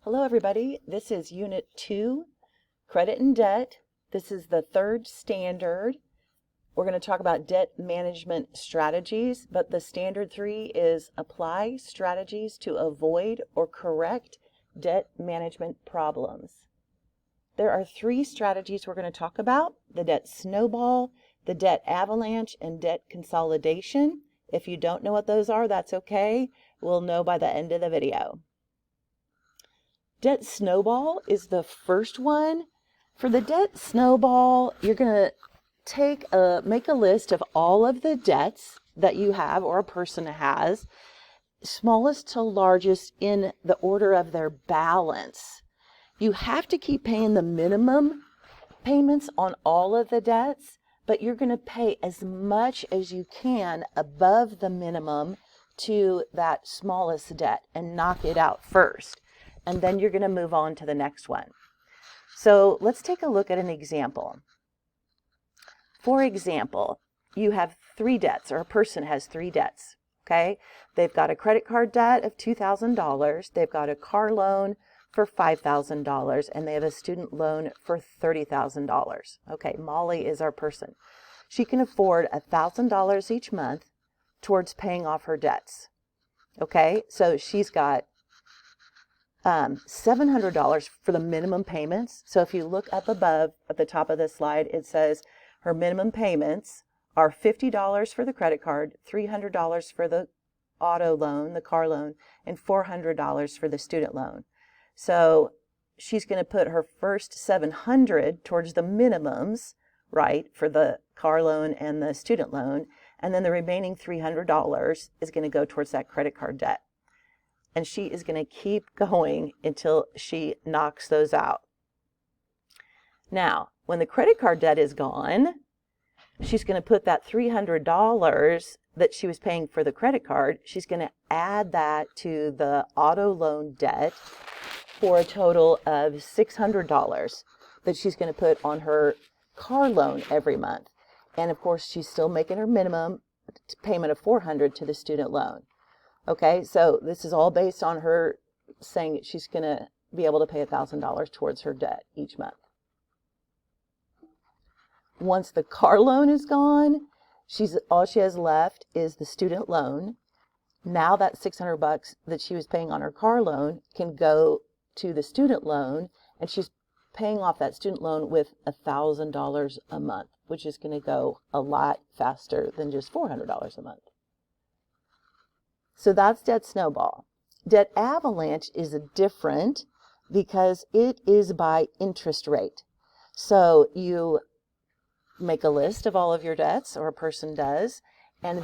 Hello everybody, this is Unit 2, Credit and Debt. This is the third standard. We're going to talk about debt management strategies, but the standard 3 is apply strategies to avoid or correct debt management problems. There are 3 strategies we're going to talk about: the debt snowball, the debt avalanche, and debt consolidation. If you don't know what those are, that's okay. We'll know by the end of the video. Debt snowball is the first one. For the debt snowball, you're going to make a list of all of the debts that you have or a person has, smallest to largest in the order of their balance. You have to keep paying the minimum payments on all of the debts, but you're going to pay as much as you can above the minimum to that smallest debt and knock it out first. And then you're going to move on to the next one. So let's take a look at an example. For example, you have 3 debts, or a person has 3 debts, okay? They've got a credit card debt of $2,000, they've got a car loan for $5,000, and they have a student loan for $30,000. Okay, Molly is our person. She can afford $1,000 each month towards paying off her debts. Okay, so she's got $700 for the minimum payments. So if you look up above at the top of this slide, it says her minimum payments are $50 for the credit card, $300 for the auto loan, the car loan, and $400 for the student loan. So she's going to put her first $700 towards the minimums, right, for the car loan and the student loan, and then the remaining $300 is going to go towards that credit card debt. And she is going to keep going until she knocks those out. Now, when the credit card debt is gone, she's going to put that $300 that she was paying for the credit card, she's going to add that to the auto loan debt for a total of $600 that she's going to put on her car loan every month. And of course, she's still making her minimum payment of $400 to the student loan. Okay, so this is all based on her saying that she's going to be able to pay $1,000 towards her debt each month. Once the car loan is gone, all she has left is the student loan. Now that $600 that she was paying on her car loan can go to the student loan, and she's paying off that student loan with $1,000 a month, which is going to go a lot faster than just $400 a month. So that's debt snowball. Debt avalanche is different because it is by interest rate. So you make a list of all of your debts, or a person does, and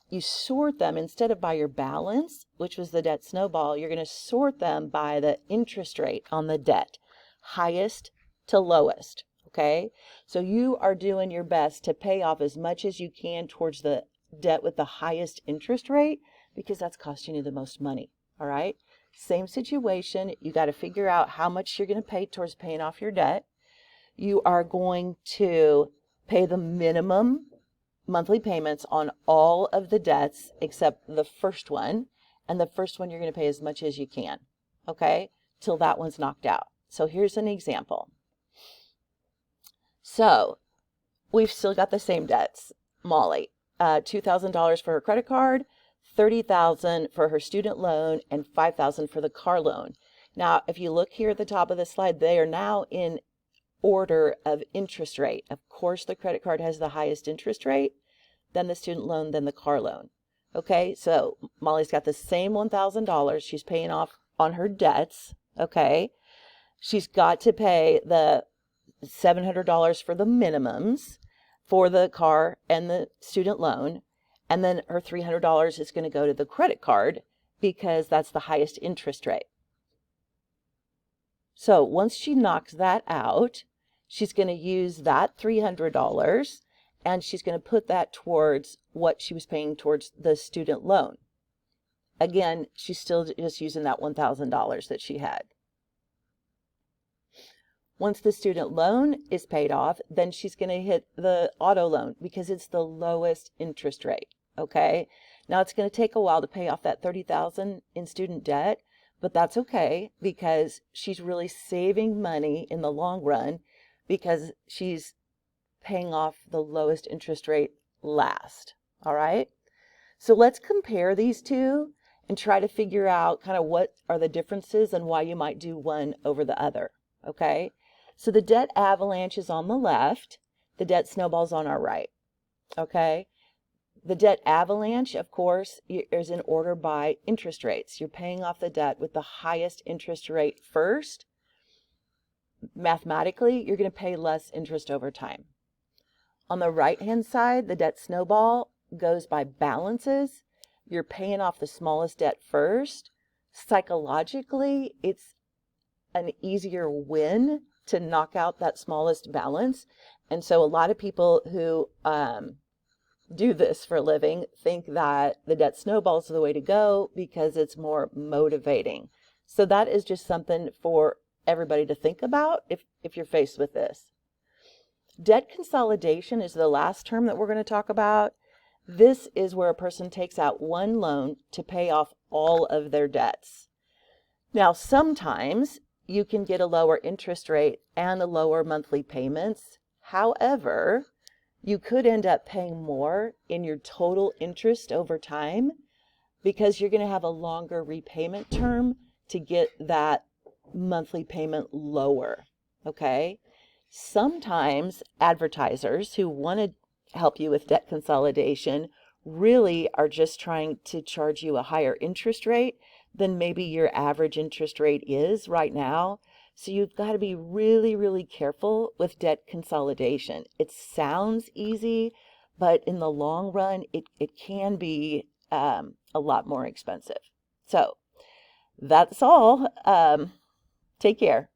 you sort them instead of by your balance, which was the debt snowball. You're going to sort them by the interest rate on the debt, highest to lowest. Okay, so you are doing your best to pay off as much as you can towards the debt with the highest interest rate, because that's costing you the most money. All right, same situation. You got to figure out how much you're going to pay towards paying off your debt. You are going to pay the minimum monthly payments on all of the debts except the first one, and the first one you're going to pay as much as you can, okay, till that one's knocked out. So here's an example. So we've still got the same debts. Molly, $2,000 for her credit card, $30,000 for her student loan, and $5,000 for the car loan. Now, if you look here at the top of the slide, they are now in order of interest rate. Of course, the credit card has the highest interest rate, then the student loan, then the car loan. Okay, so Molly's got the same $1,000 she's paying off on her debts. Okay, she's got to pay the $700 for the minimums for the car and the student loan, and then her $300 is going to go to the credit card because that's the highest interest rate. So once she knocks that out, she's going to use that $300 and she's going to put that towards what she was paying towards the student loan. Again, she's still just using that $1,000 that she had. Once the student loan is paid off, then she's going to hit the auto loan because it's the lowest interest rate. Okay, now it's going to take a while to pay off that $30,000 in student debt, but that's okay because she's really saving money in the long run because she's paying off the lowest interest rate last. All right. So let's compare these two and try to figure out kind of what are the differences and why you might do one over the other. Okay. So the debt avalanche is on the left, the debt snowball's on our right. Okay. The debt avalanche, of course, is in order by interest rates. You're paying off the debt with the highest interest rate first. Mathematically, you're going to pay less interest over time. On the right-hand side, the debt snowball goes by balances. You're paying off the smallest debt first. Psychologically, it's an easier win to knock out that smallest balance. And so a lot of people who do this for a living think that the debt snowball is the way to go because it's more motivating. So that is just something for everybody to think about if you're faced with this. Debt consolidation is the last term that we're going to talk about. This is where a person takes out one loan to pay off all of their debts. Now, sometimes you can get a lower interest rate and a lower monthly payments. However, you could end up paying more in your total interest over time because you're going to have a longer repayment term to get that monthly payment lower. Okay? Sometimes advertisers who want to help you with debt consolidation really are just trying to charge you a higher interest rate than maybe your average interest rate is right now. So you've got to be really, really careful with debt consolidation. It sounds easy, but in the long run, it can be a lot more expensive. So that's all. Take care.